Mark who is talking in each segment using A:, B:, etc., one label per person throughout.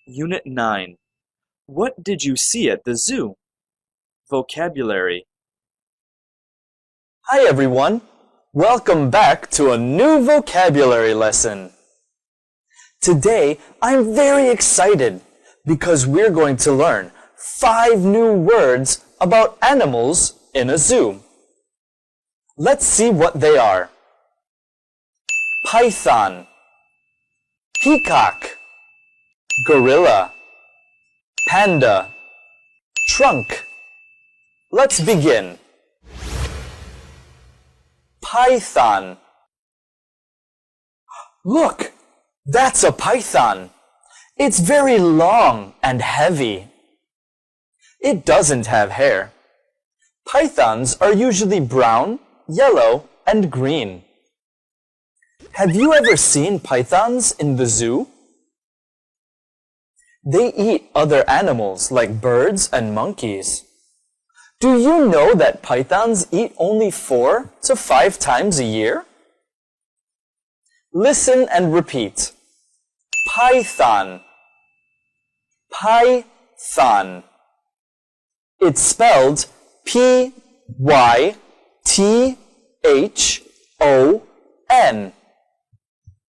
A: Unit 9. What did you see at the zoo? Vocabulary.
B: Hi everyone! Welcome back to a new vocabulary lesson. Today I'm very excited because we're going to learn 5 new words about animals in a zoo. Let's see what they are. Python, peacock, gorilla, panda, trunk. Let's begin. Python. Look, that's a python. It's very long and heavy. It doesn't have hair. Pythons are usually brown, yellow, and green. Have you ever seen pythons in the zoo? They eat other animals like birds and monkeys. Do you know that pythons eat only 4 to 5 times a year? Listen and repeat. Python. Python. It's spelled P-Y-T-H-O-N.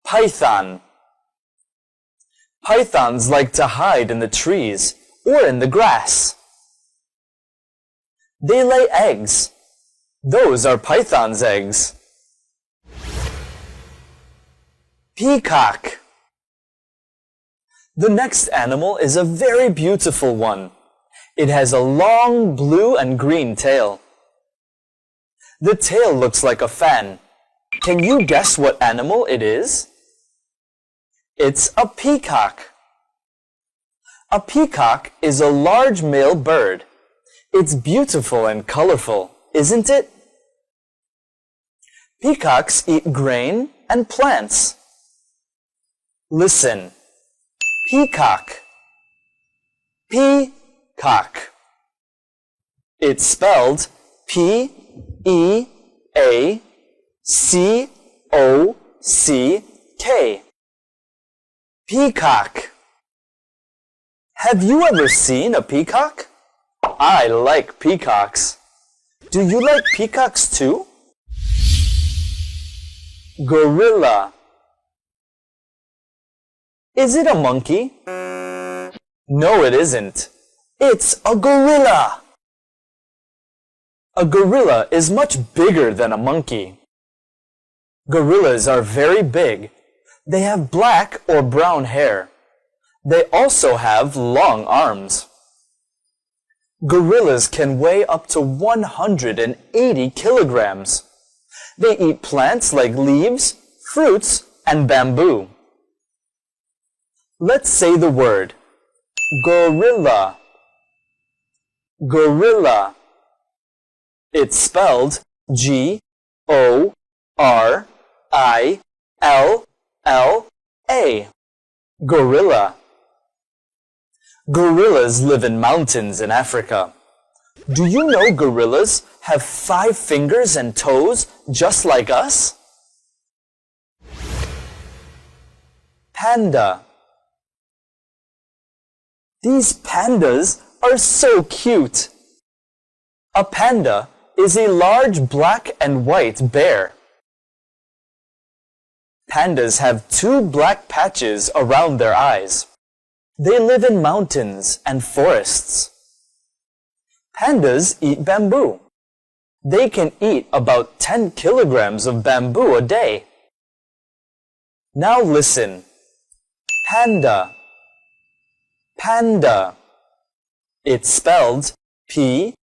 B: Python. Pythons like to hide in the trees or in the grass. They lay eggs. Those are python's eggs. Peacock. The next animal is a very beautiful one. It has a long blue and green tail. The tail looks like a fan. Can you guess what animal it is? It's a peacock. A peacock is a large male bird. It's beautiful and colorful, isn't it? Peacocks eat grain and plants. Listen. Peacock. Peacock. It's spelled P-E-A-C-O-C-K. Peacock. Have you ever seen a peacock? I like peacocks. Do you like peacocks too? Gorilla. Is it a monkey? No, it isn't. It's a gorilla. A gorilla is much bigger than a monkey. Gorillas are very big. They have black or brown hair. They also have long arms. Gorillas can weigh up to 180 kilograms. They eat plants like leaves, fruits, and bamboo. Let's say the word gorilla. Gorilla. It's spelled G-O-R-I-L-L-A. Gorilla. Gorillas live in mountains in Africa. Do you know gorillas have 5 fingers and toes just like us? Panda. These pandas are so cute. A panda is a large black and white bear. Pandas have 2 black patches around their eyes. They live in mountains and forests. Pandas eat bamboo. They can eat about 10 kilograms of bamboo a day. Now listen. Panda. Panda. It's spelled P-A-N-D-A.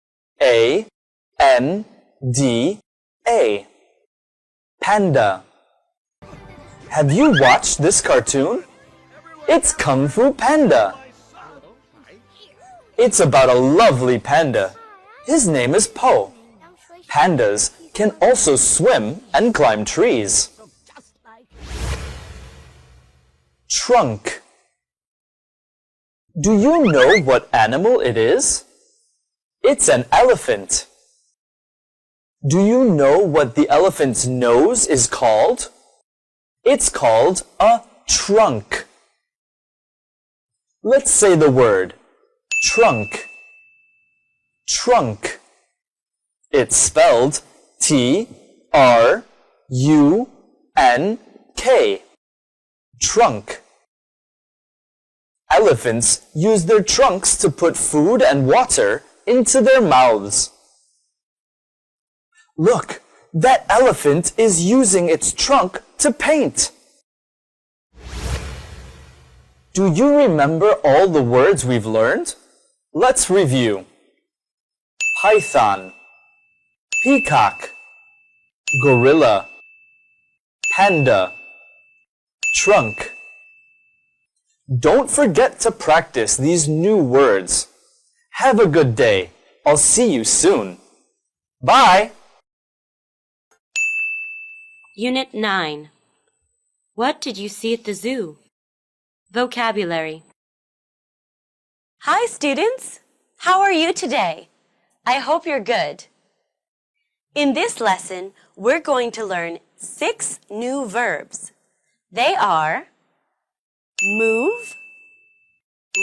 B: Panda. Have you watched this cartoon? It's Kung Fu Panda. It's about a lovely panda. His name is Po. Pandas can also swim and climb trees. Trunk. Do you know what animal it is? It's an elephant. Do you know what the elephant's nose is called? It's called a trunk. Let's say the word trunk. Trunk. It's spelled T-R-U-N-K. Trunk. Elephants use their trunks to put food and water into their mouths. Look, that elephant is using its trunk to paint. Do you remember all the words we've learned? Let's review. Python, peacock, gorilla, panda, trunk. Don't forget to practice these new words. Have a good day. I'll see you soon. Bye!
C: Unit 9. What did you see at the zoo? Vocabulary. Hi, students! How are you today? I hope you're good. In this lesson, we're going to learn 6 new verbs. They are move,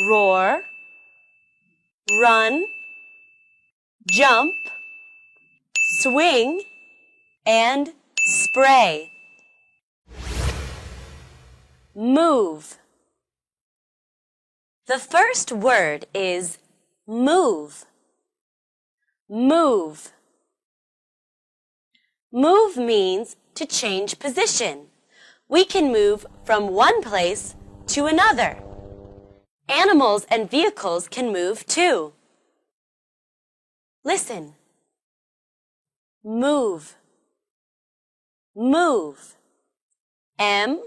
C: roar, run, jump, swing, and spray. Move. The first word is move. Move. Move means to change position. We can move from one place to another. Animals and vehicles can move too. Listen. Move. Move. M-O-V-E.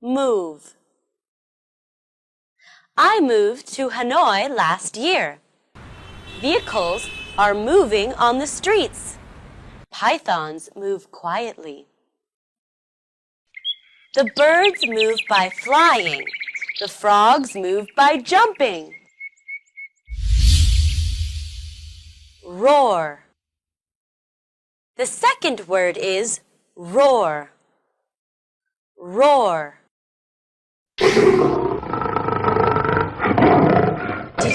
C: Move. I moved to Hanoi last year. Vehicles are moving on the streets. Pythons move quietly. The birds move by flying. The frogs move by jumping. Roar. The second word is roar. Roar. Did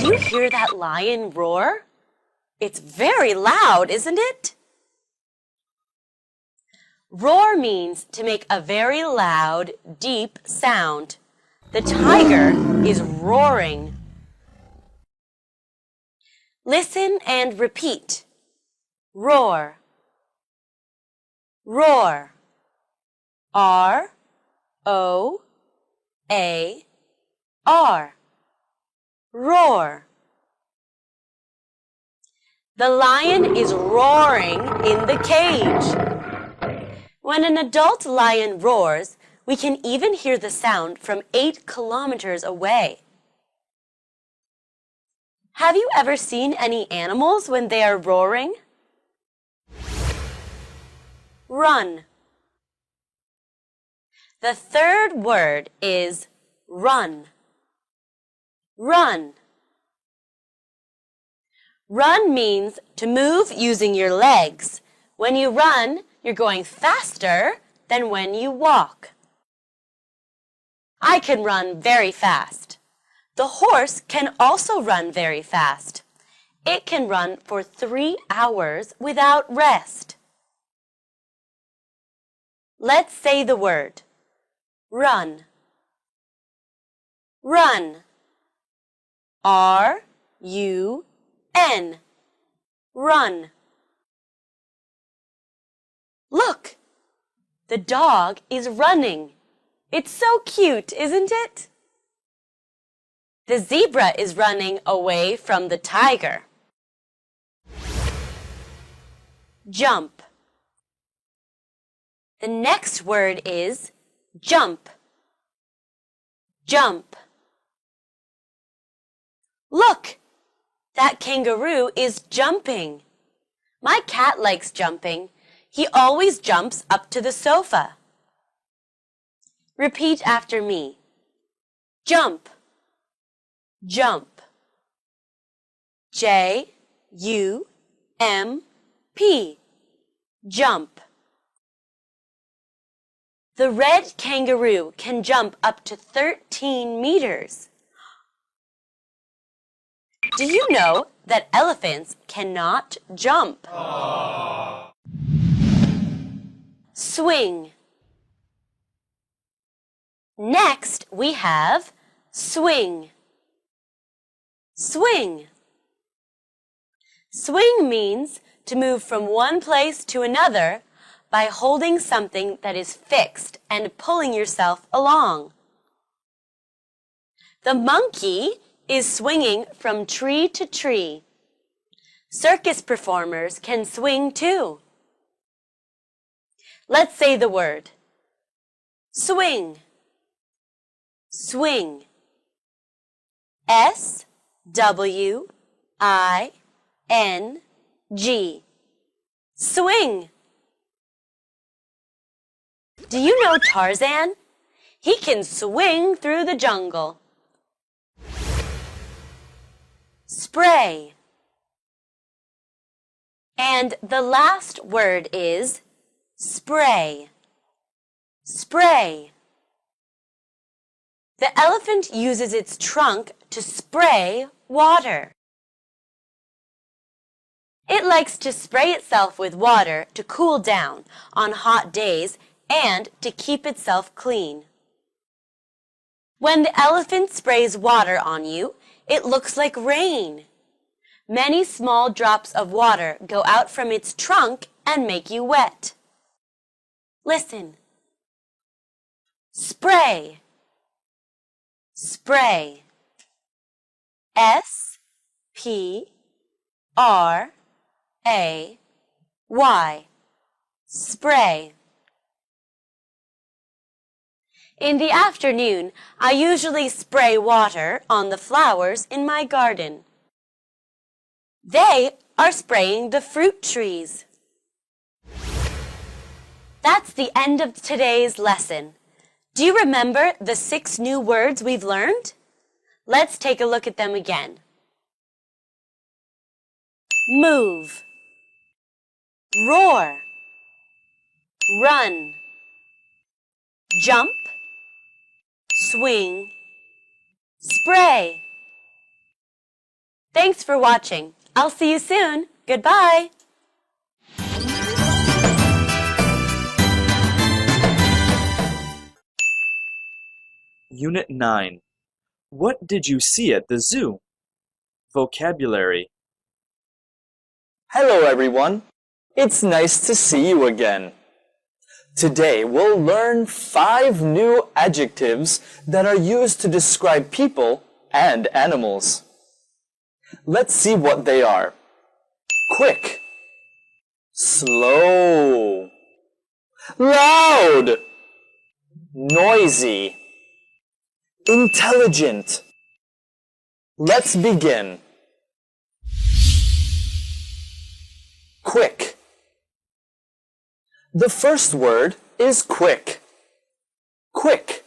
C: you hear that lion roar? It's very loud, isn't it? Roar means to make a very loud, deep sound. The tiger is roaring. Listen and repeat. Roar. Roar. R-O-A-R. Roar. The lion is roaring in the cage. When an adult lion roars, we can even hear the sound from 8 kilometers away. Have you ever seen any animals when they are roaring? Run. The third word is run. Run. Run means to move using your legs. When you run, you're going faster than when you walk. I can run very fast. The horse can also run very fast. It can run for 3 hours without rest. Let's say the word. Run. Run. R-U-N. Run. Look! The dog is running. It's so cute, isn't it? The zebra is running away from the tiger. Jump. The next word is jump. Jump. Look! That kangaroo is jumping. My cat likes jumping. He always jumps up to the sofa. Repeat after me. Jump. Jump. J-U-M-P. Jump. The red kangaroo can jump up to 13 meters. Do you know that elephants cannot jump? Swing. Next, we have swing. Swing. Swing means to move from one place to another by holding something that is fixed and pulling yourself along. The monkey is swinging from tree to tree. Circus performers can swing too. Let's say the word. Swing. Swing. S-W-I-N-G. Swing. Do you know Tarzan? He can swing through the jungle. Spray. And the last word is spray. Spray. The elephant uses its trunk to spray water. It likes to spray itself with water to cool down on hot days and to keep itself clean. When the elephant sprays water on you, it looks like rain. Many small drops of water go out from its trunk and make you wet. Listen. Spray. Spray. S-P-R-A-Y. Spray. In the afternoon, I usually spray water on the flowers in my garden. They are spraying the fruit trees. That's the end of today's lesson. Do you remember the 6 new words we've learned? Let's take a look at them again. Move. Roar. Run. Jump. Swing. Spray. Thanks for watching. I'll see you soon. Goodbye.
A: Unit 9. What did you see at the zoo? Vocabulary.
B: Hello everyone. It's nice to see you again. Today we'll learn 5 new adjectives that are used to describe people and animals. Let's see what they are. Quick. Slow. Loud. Noisy. Intelligent. Let's begin. Quick. The first word is quick. Quick.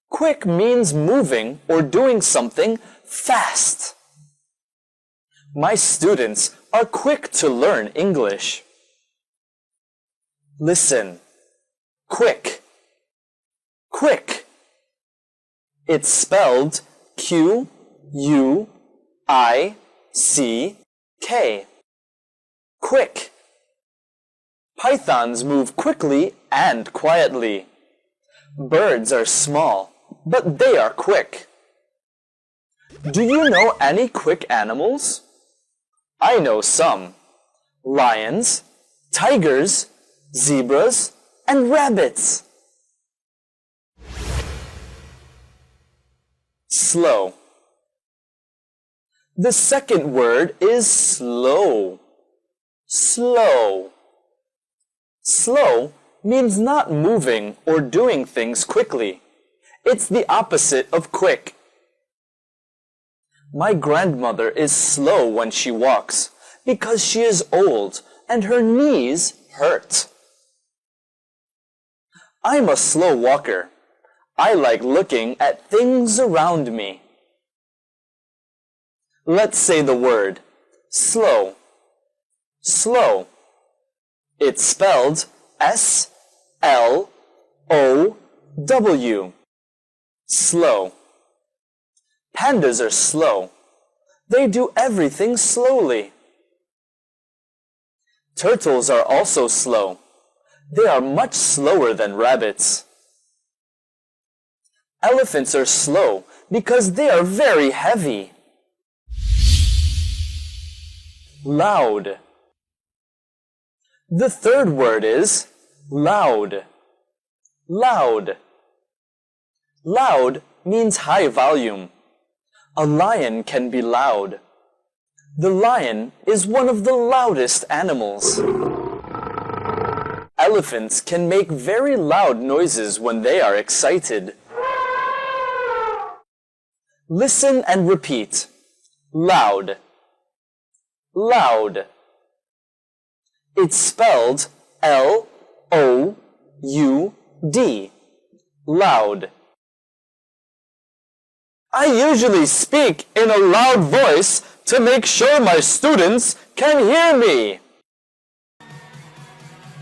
B: Quick means moving or doing something fast. My students are quick to learn English. Listen. Quick. Quick. It's spelled Q-U-I-C-K. Quick. Pythons move quickly and quietly. Birds are small, but they are quick. Do you know any quick animals? I know some. Lions, tigers, zebras, and rabbits. Slow. The second word is slow. Slow. Slow means not moving or doing things quickly. It's the opposite of quick. My grandmother is slow when she walks because she is old and her knees hurt. I'm a slow walker. I like looking at things around me. Let's say the word slow. Slow. It's spelled S-L-O-W. Slow. Pandas are slow. They do everything slowly. Turtles are also slow. They are much slower than rabbits. Elephants are slow because they are very heavy. Loud. The third word is loud. Loud. Loud means high volume. A lion can be loud. The lion is one of the loudest animals. Elephants can make very loud noises when they are excited. Listen and repeat. Loud. Loud. It's spelled L-O-U-D. Loud. I usually speak in a loud voice to make sure my students can hear me.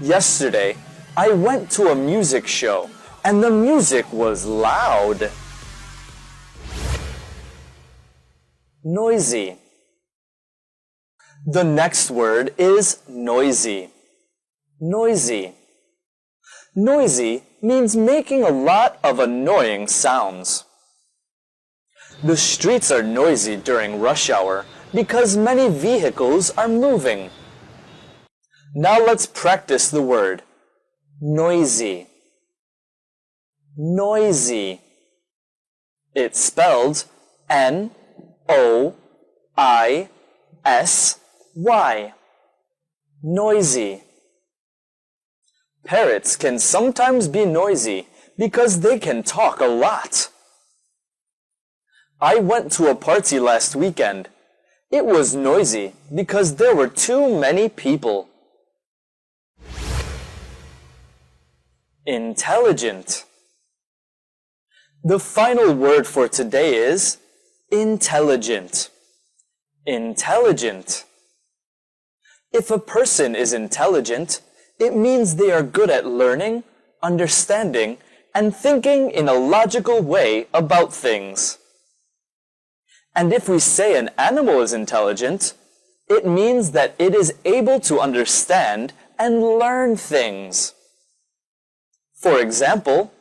B: Yesterday, I went to a music show and the music was loud. Noisy. The next word is noisy. Noisy. Noisy means making a lot of annoying sounds. The streets are noisy during rush hour because many vehicles are moving. Now let's practice the word noisy. Noisy. It's spelled N-O-I-S-Y. Noisy. Parrots can sometimes be noisy because they can talk a lot. I went to a party last weekend. It was noisy because there were too many people. Intelligent. The final word for today is intelligent. Intelligent. If a person is intelligent, it means they are good at learning, understanding, and thinking in a logical way about things. And if we say an animal is intelligent, it means that it is able to understand and learn things. For example,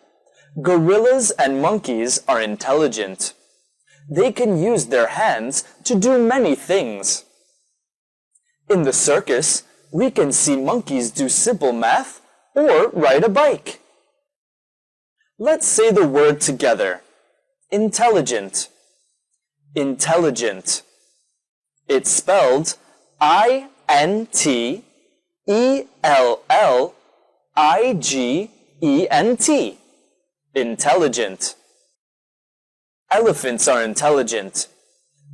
B: gorillas and monkeys are intelligent. They can use their hands to do many things. In the circus, we can see monkeys do simple math or ride a bike. Let's say the word together. Intelligent. Intelligent. It's spelled I-N-T-E-L-L-I-G-E-N-T. Intelligent. Elephants are intelligent.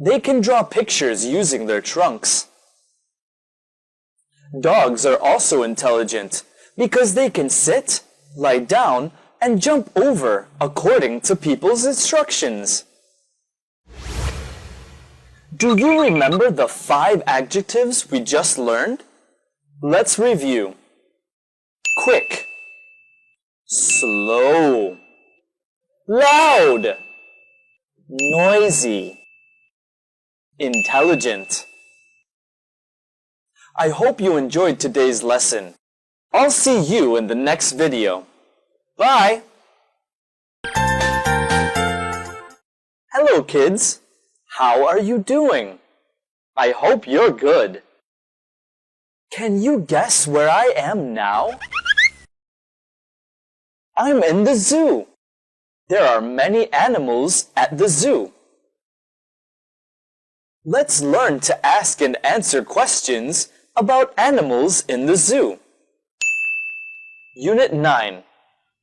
B: They can draw pictures using their trunks. Dogs are also intelligent because they can sit, lie down, and jump over according to people's instructions. Do you remember the 5 adjectives we just learned? Let's review. Quick, slow, loud, noisy, intelligent. I hope you enjoyed today's lesson. I'll see you in the next video. Bye! Hello kids! How are you doing? I hope you're good. Can you guess where I am now? I'm in the zoo. There are many animals at the zoo. Let's learn to ask and answer questions about animals in the zoo. Unit 9.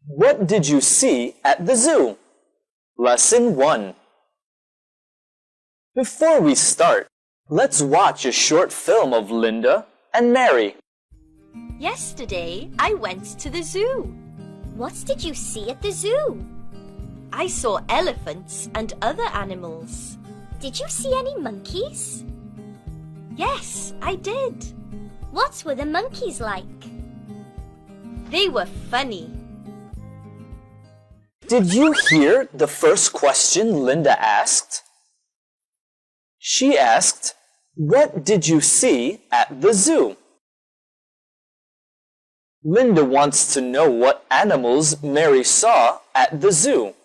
B: What did you see at the zoo? Lesson 1. Before we start, let's watch a short film of Linda and Mary.
D: Yesterday, I went to the zoo.
E: What did you see at the zoo?
D: I saw elephants and other animals. Did you see any monkeys? Yes, I did. What were the monkeys like? They were funny.
B: Did you hear the first question Linda asked? She asked, "What did you see at the zoo?" Linda wants to know what animals Mary saw at the zoo.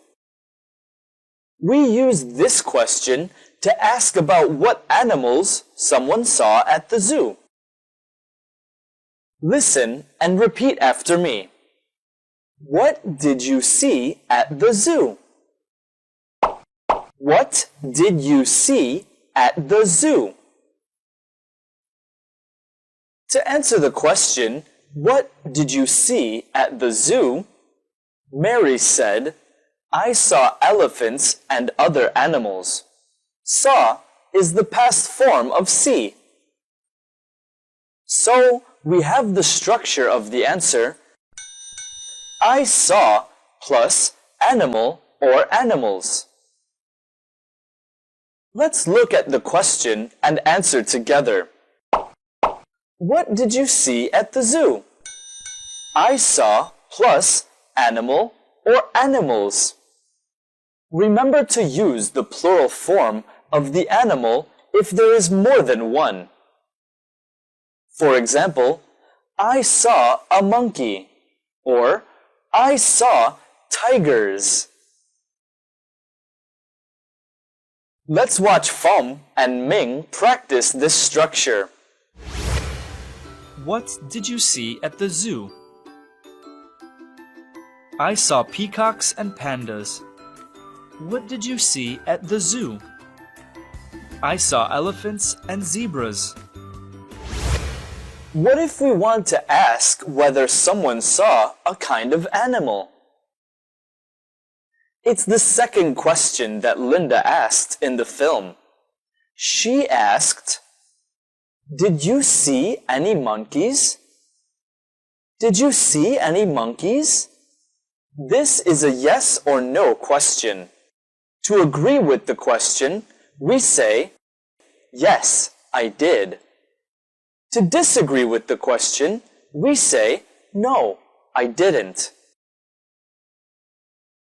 B: We use this question to ask about what animals someone saw at the zoo. Listen and repeat after me. What did you see at the zoo? What did you see at the zoo? To answer the question, what did you see at the zoo? Mary said, "I saw elephants and other animals." Saw is the past form of see. So we have the structure of the answer. I saw plus animal or animals. Let's look at the question and answer together. What did you see at the zoo? I saw plus animal or animals. Remember to use the plural form of the animal if there is more than one. For example, I saw a monkey, or I saw tigers. Let's watch Phong and Ming practice this structure.
A: What did you see at the zoo? I saw peacocks and pandas. What did you see at the zoo? I saw elephants and zebras.
B: What if we want to ask whether someone saw a kind of animal? It's the second question that Linda asked in the film. She asked, "Did you see any monkeys?" Did you see any monkeys? This is a yes or no question. To agree with the question, we say, "Yes, I did." To disagree with the question, we say, "No, I didn't."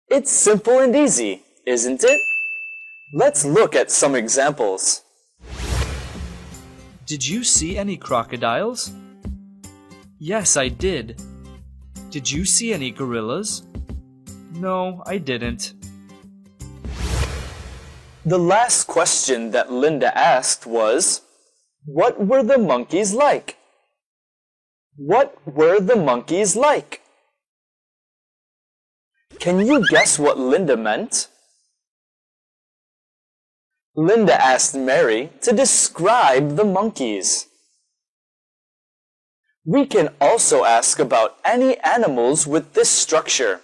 B: It's simple and easy, isn't it? Let's look at some examples.
A: Did you see any crocodiles? Yes, I did. Did you see any gorillas? No, I didn't.
B: The last question that Linda asked was, what were the monkeys like? What were the monkeys like? Can you guess what Linda meant? Linda asked Mary to describe the monkeys. We can also ask about any animals with this structure.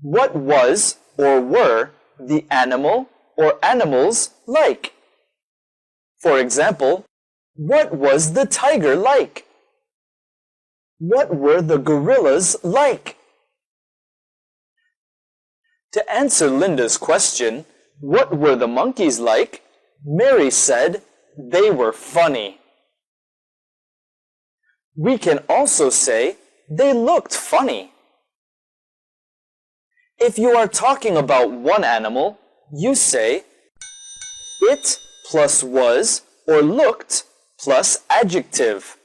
B: What was or were the animal or animals like? For example, what was the tiger like? What were the gorillas like? To answer Linda's question, what were the monkeys like? Mary said they were funny. We can also say they looked funny. If you are talking about one animal, you say it plus was or looked plus adjective.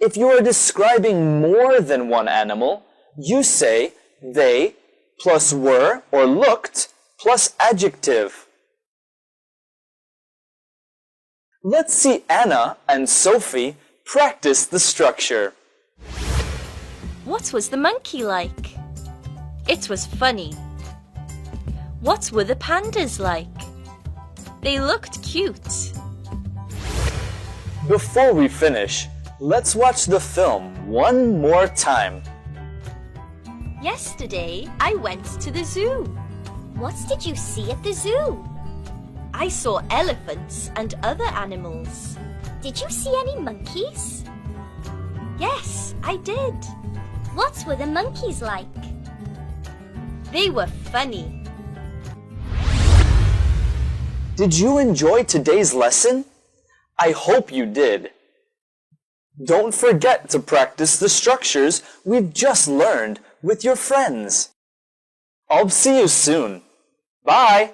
B: If you are describing more than one animal, you say they plus were or looked plus adjective. Let's see Anna and Sophie practice the structure.
D: What was the monkey like? It was funny. What were the pandas like? They looked cute.
B: Before we finish, let's watch the film one more time.
D: Yesterday, I went to the zoo.
E: What did you see at the zoo?
D: I saw elephants and other animals.
E: Did you see any monkeys?
D: Yes, I did.
E: What were the monkeys like?
D: They were funny.
B: Did you enjoy today's lesson? I hope you did. Don't forget to practice the structures we've just learned with your friends. I'll see you soon. Bye!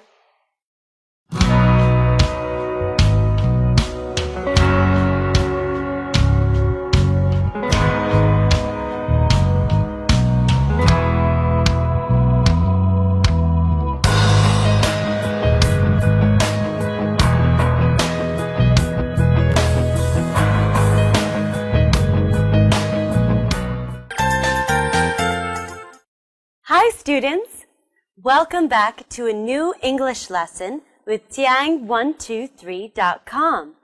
C: Hi students! Welcome back to a new English lesson with Tiang123.com.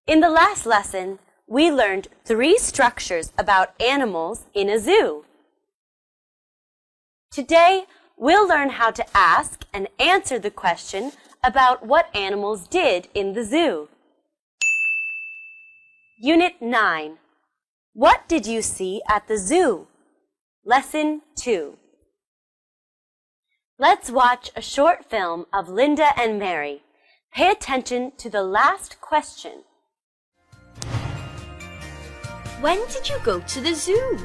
C: In the last lesson, we learned 3 structures about animals in a zoo. Today, we'll learn how to ask and answer the question about what animals did in the zoo. Unit 9. What did you see at the zoo? Lesson 2. Let's watch a short film of Linda and Mary. Pay attention to the last question.
D: When did you go to the zoo?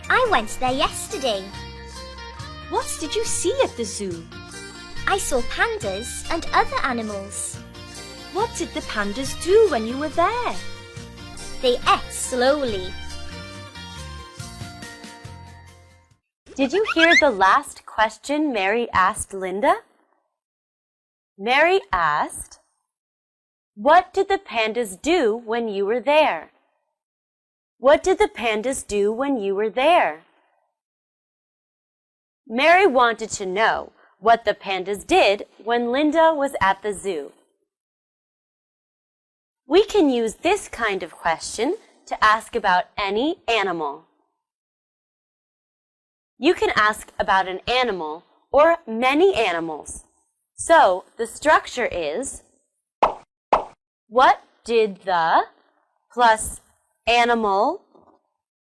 E: I went there yesterday.
D: What did you see at the zoo?
E: I saw pandas and other animals.
D: What did the pandas do when you were there?
E: They ate slowly.
C: Did you hear the last question Mary asked Linda? Mary asked, "What did the pandas do when you were there?" What did the pandas do when you were there? Mary wanted to know what the pandas did when Linda was at the zoo. We can use this kind of question to ask about any animal. You can ask about an animal or many animals. So the structure is, what did the plus animal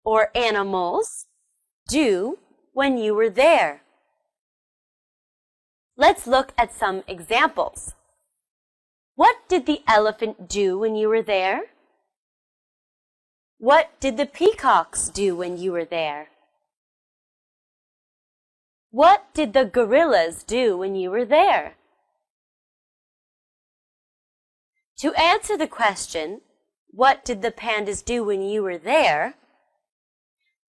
C: or animals do when you were there? Let's look at some examples. What did the elephant do when you were there? What did the peacocks do when you were there? What did the gorillas do when you were there? To answer the question, what did the pandas do when you were there?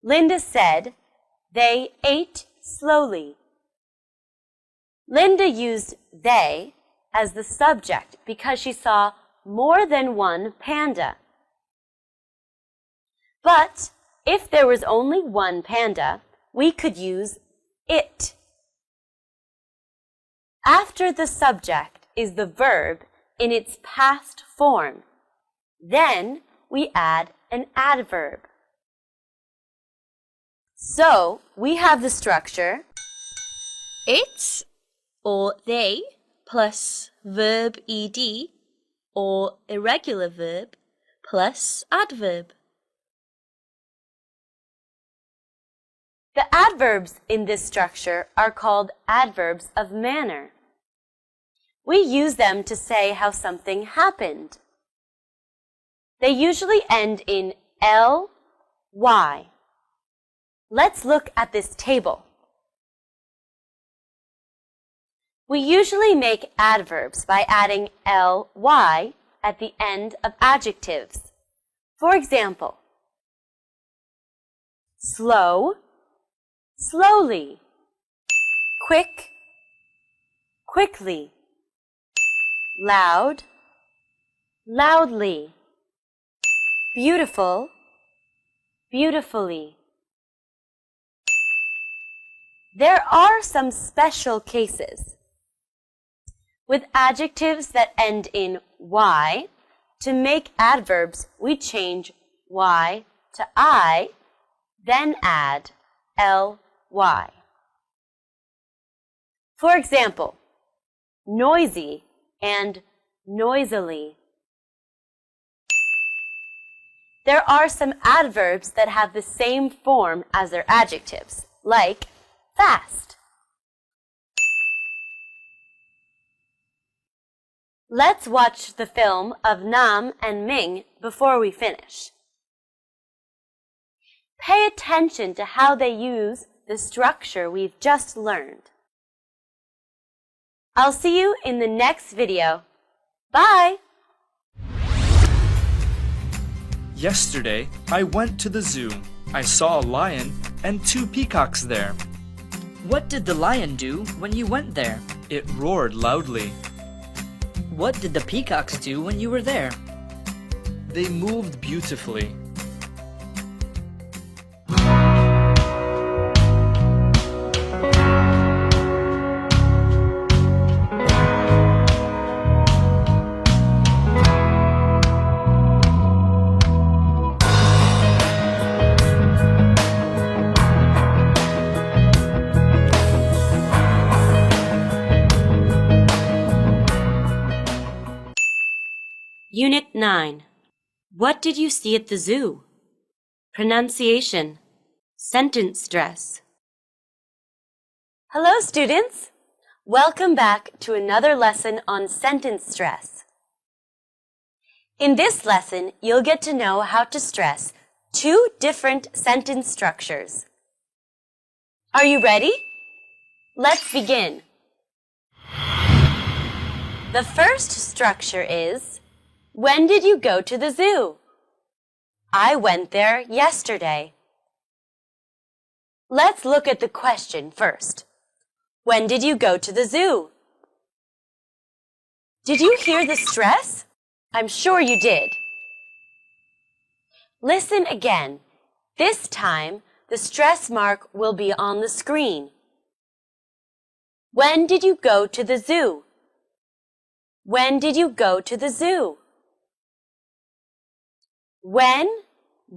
C: Linda said, they ate slowly. Linda used they as the subject because she saw more than one panda. But if there was only one panda, we could use it. After the subject is the verb in its past form. Then we add an adverb. So we have the structure
D: It or they plus verb ed or irregular verb plus adverb.
C: The adverbs in this structure are called adverbs of manner. We use them to say how something happened. They usually end in ly. Let's look at this table. We usually make adverbs by adding ly at the end of adjectives. For example, slow, slowly, quick, quickly, loud, loudly, beautiful, beautifully. There are some special cases. With adjectives that end in y, to make adverbs, we change y to I, then add ly. For example, noisy and noisily. There are some adverbs that have the same form as their adjectives, like fast. Let's watch the film of Nam and Ming before we finish. Pay attention to how they use the structure we've just learned. I'll see you in the next video. Bye!
A: Yesterday, I went to the zoo. I saw a lion and 2 peacocks there.
F: What did the lion do when you went there?
A: It roared loudly.
F: What did the peacocks do when you were there?
A: They moved beautifully.
C: Unit 9. What did you see at the zoo? Pronunciation. Sentence stress. Hello, students! Welcome back to another lesson on sentence stress. In this lesson, you'll get to know how to stress 2 different sentence structures. Are you ready? Let's begin. The first structure is, when did you go to the zoo? I went there yesterday. Let's look at the question first. When did you go to the zoo? Did you hear the stress? I'm sure you did. Listen again. This time, the stress mark will be on the screen. When did you go to the zoo? When did you go to the zoo? When,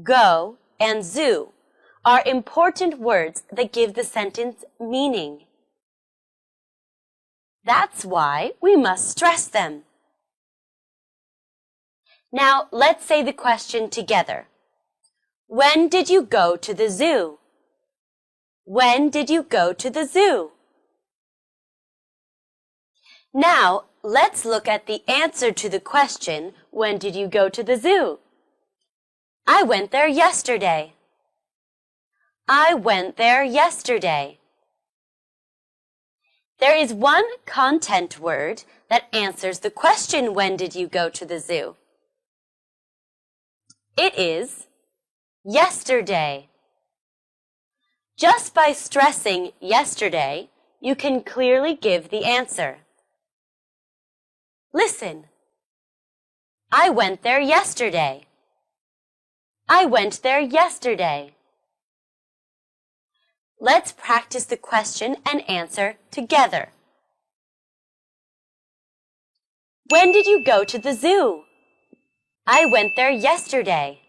C: go, and zoo are important words that give the sentence meaning. That's why we must stress them. Now, let's say the question together. When did you go to the zoo? When did you go to the zoo? Now, let's look at the answer to the question, when did you go to the zoo? I went there yesterday. I went there yesterday. There is one content word that answers the question, when did you go to the zoo? It is yesterday. Just by stressing yesterday, you can clearly give the answer. Listen. I went there yesterday. I went there yesterday. Let's practice the question and answer together. When did you go to the zoo? I went there yesterday.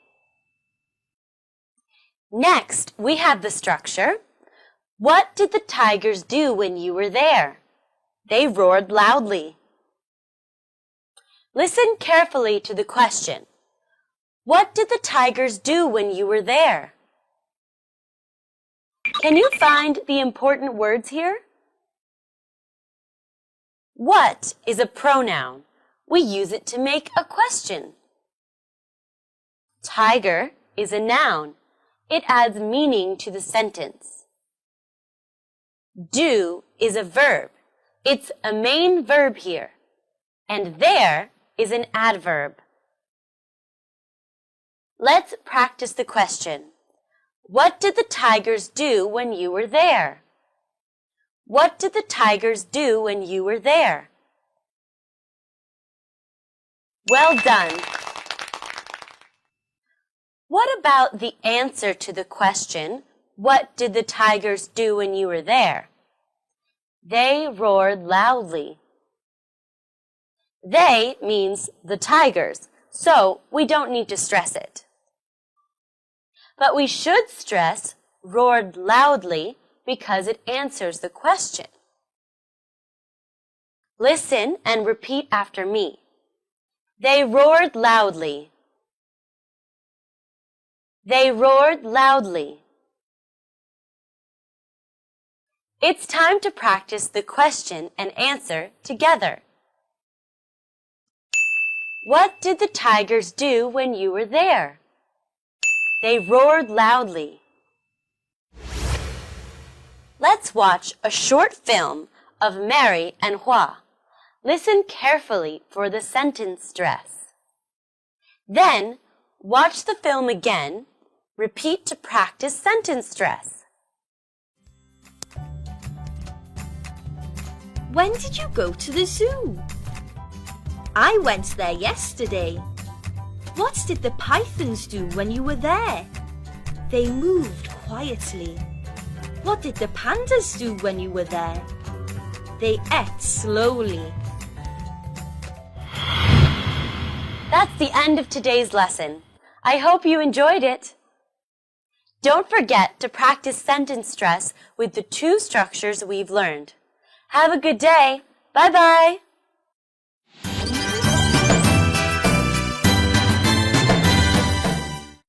C: Next, we have the structure. What did the tigers do when you were there? They roared loudly. Listen carefully to the question. What did the tigers do when you were there? Can you find the important words here? What is a pronoun? We use it to make a question. Tiger is a noun. It adds meaning to the sentence. Do is a verb. It's a main verb here. And there is an adverb. Let's practice the question. What did the tigers do when you were there? What did the tigers do when you were there? Well done. What about the answer to the question, what did the tigers do when you were there? They roared loudly. They means the tigers, so we don't need to stress it. But we should stress roared loudly because it answers the question. Listen and repeat after me. They roared loudly. They roared loudly. It's time to practice the question and answer together. What did the tigers do when you were there? They roared loudly. Let's watch a short film of Mary and Hua. Listen carefully for the sentence stress. Then, watch the film again. Repeat to practice sentence stress.
D: When did you go to the zoo? I went there yesterday. What did the pythons do when you were there? They moved quietly. What did the pandas do when you were there? They ate slowly.
C: That's the end of today's lesson. I hope you enjoyed it. Don't forget to practice sentence stress with the two structures we've learned. Have a good day. Bye-bye.